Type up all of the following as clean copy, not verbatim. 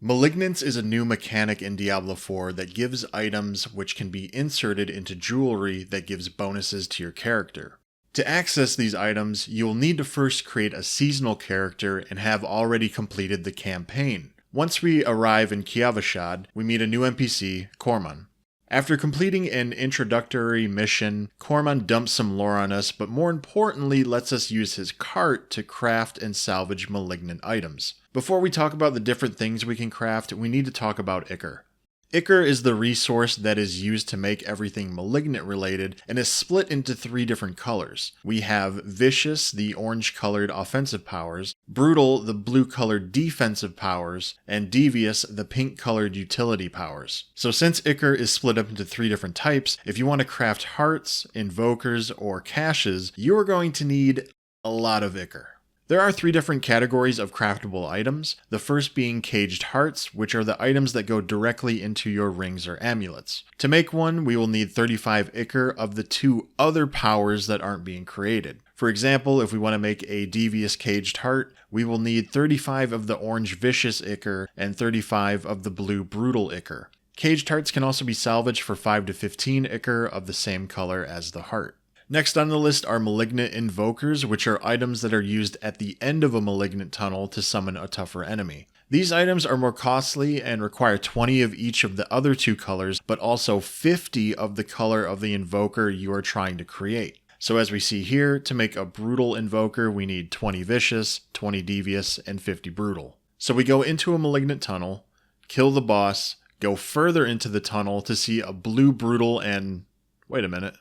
Malignance is a new mechanic in Diablo 4 that gives items which can be inserted into jewelry that gives bonuses to your character. To access these items, you will need to first create a seasonal character and have already completed the campaign. Once we arrive in Kiavashad, we meet a new NPC, Corman. After completing an introductory mission, Corman dumps some lore on us, but more importantly lets us use his cart to craft and salvage malignant items. Before we talk about the different things we can craft, we need to talk about Ichor. Ichor is the resource that is used to make everything malignant related and is split into 3 different colors. We have Vicious, the orange colored offensive powers, Brutal, the blue colored defensive powers, and Devious, the pink colored utility powers. So since Ichor is split up into 3 different types, if you want to craft hearts, invokers, or caches, you are going to need a lot of Ichor. There are 3 different categories of craftable items, the first being caged hearts, which are the items that go directly into your rings or amulets. To make one, we will need 35 Ichor of the 2 other powers that aren't being created. For example, if we want to make a Devious caged heart, we will need 35 of the orange Vicious Ichor and 35 of the blue Brutal Ichor. Caged hearts can also be salvaged for 5 to 15 Ichor of the same color as the heart. Next on the list are Malignant Invokers, which are items that are used at the end of a Malignant tunnel to summon a tougher enemy. These items are more costly and require 20 of each of the other 2 colors, but also 50 of the color of the invoker you are trying to create. So as we see here, to make a Brutal Invoker, we need 20 Vicious, 20 Devious, and 50 Brutal. So we go into a Malignant tunnel, kill the boss, go further into the tunnel to see a blue Brutal and... wait a minute.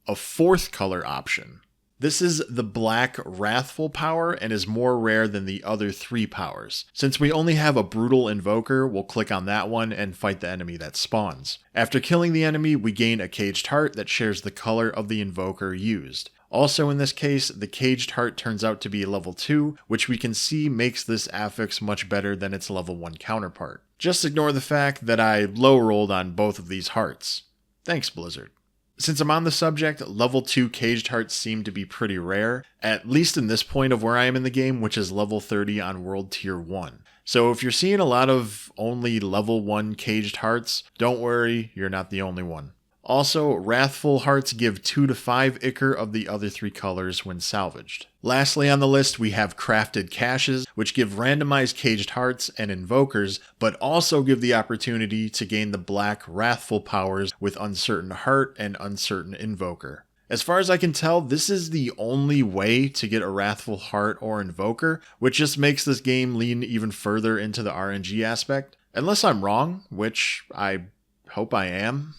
A 4th color option. This is the black Wrathful power and is more rare than the other 3 powers. Since we only have a Brutal Invoker, we'll click on that one and fight the enemy that spawns. After killing the enemy, we gain a Caged Heart that shares the color of the Invoker used. Also in this case, the Caged Heart turns out to be level 2, which we can see makes this affix much better than its level 1 counterpart. Just ignore the fact that I low rolled on both of these hearts. Thanks, Blizzard. Since I'm on the subject, level 2 caged hearts seem to be pretty rare, at least in this point of where I am in the game, which is level 30 on World Tier 1. So if you're seeing a lot of only level 1 caged hearts, don't worry, you're not the only one. Also, Wrathful hearts give 2 to 5 Ichor of the other 3 colors when salvaged. Lastly on the list, we have crafted caches, which give randomized caged hearts and invokers, but also give the opportunity to gain the black Wrathful powers with Uncertain Heart and Uncertain Invoker. As far as I can tell, this is the only way to get a Wrathful Heart or Invoker, which just makes this game lean even further into the RNG aspect. Unless I'm wrong, which I hope I am.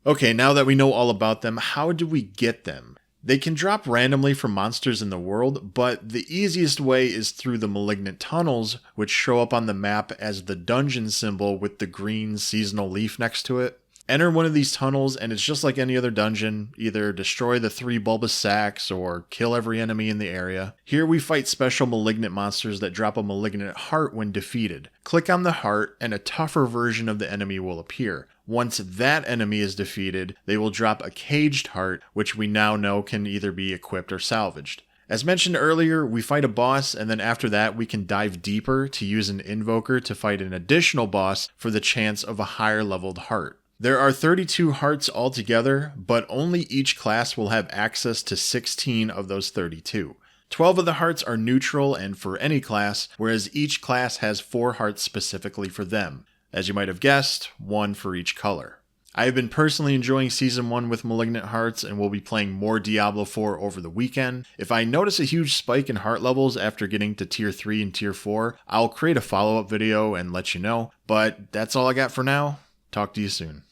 Okay, now that we know all about them, how do we get them? They can drop randomly from monsters in the world, but the easiest way is through the Malignant tunnels, which show up on the map as the dungeon symbol with the green seasonal leaf next to it. Enter one of these tunnels and it's just like any other dungeon, either destroy the 3 bulbous sacks or kill every enemy in the area. Here we fight special Malignant monsters that drop a Malignant heart when defeated. Click on the heart and a tougher version of the enemy will appear. Once that enemy is defeated, they will drop a caged heart, which we now know can either be equipped or salvaged. As mentioned earlier, we fight a boss, and then after that we can dive deeper to use an invoker to fight an additional boss for the chance of a higher leveled heart. There are 32 hearts altogether, but only each class will have access to 16 of those 32. 12 of the hearts are neutral and for any class, whereas each class has 4 hearts specifically for them. As you might have guessed, 1 for each color. I have been personally enjoying Season 1 with Malignant Hearts and will be playing more Diablo 4 over the weekend. If I notice a huge spike in heart levels after getting to Tier 3 and Tier 4, I'll create a follow-up video and let you know. But that's all I got for now. Talk to you soon.